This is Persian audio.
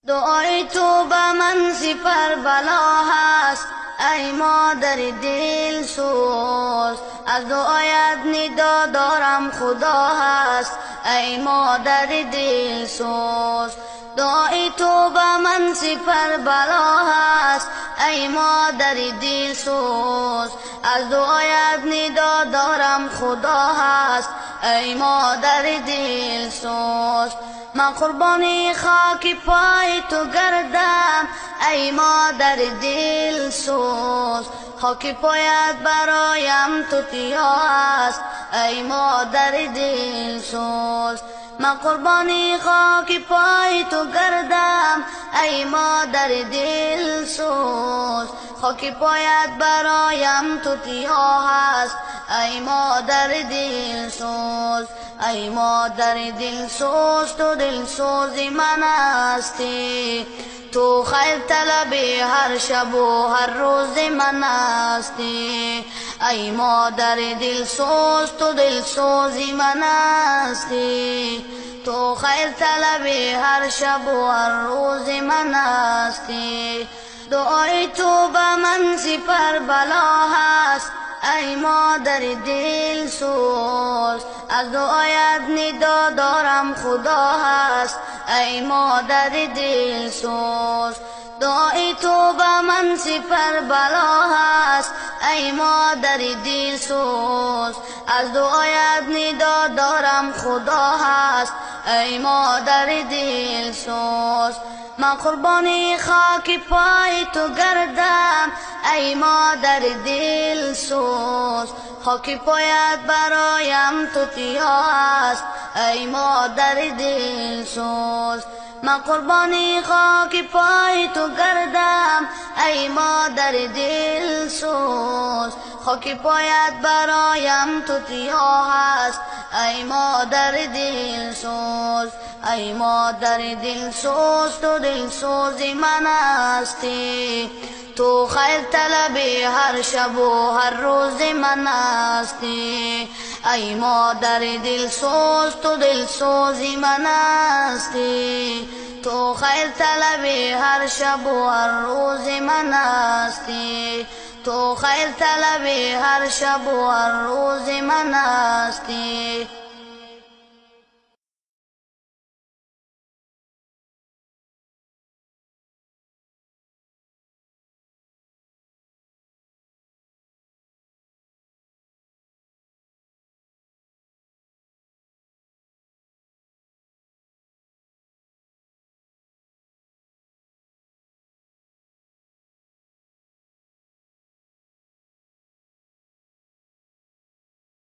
دعای تو به من سپر بلا هست ای مادر دل سوز، از دعایت ندا دارم خدا هست ای مادر دل سوز. دعای تو به من سپر بلا هست ای مادر دل سوز، از دعایت ندا دارم خدا هست ای مادر دل سوز. من قربانی خاک پای تو گردم ای مادر دل سوز، خاک پایت برایم توتیا است ای مادر دل سوز. من قربانی خاک پای تو گردم ای مادر دل سوز، خاک پایت برایم توتیا هست ای مادر دل سوز. ای مادر دل سوز تو دل سوز من هستی، تو خیر طلب هر شب و هر روز من هستی. ای مادر دل سوز تو دل سوز من هستی، تو خیر طلب هر شب و هر روز من هستی. دعای تو به من سپر بلا هست ای مادر دل سوز، از دعایت ندا دارم خدا هست ای مادر دل سوز. دعای تو به من سپر بلا هست ای مادر دل سوز، از دعایت ندا دارم خدا هست ای مادر دل سوز. من قربانی خاک پای تو گردم ای مادر دل سوز، خاک پایت برایم توتیا است ای مادر دل سوز. من قربانی خاک پای تو گردم ای مادر دل سوز، خاک پایت برایم توتیا هست ای مادر دل سوز. ای مادر دل سوز تو دل سوز من هستی، تو خیر طلب هر شب و هر روز من هستی. ای مادر دل سوز تو دل سوز من هستی، تو خیر طلب هر شب و هر روز من هستی. تو خیر طلب هر شب و هر روز من هستی.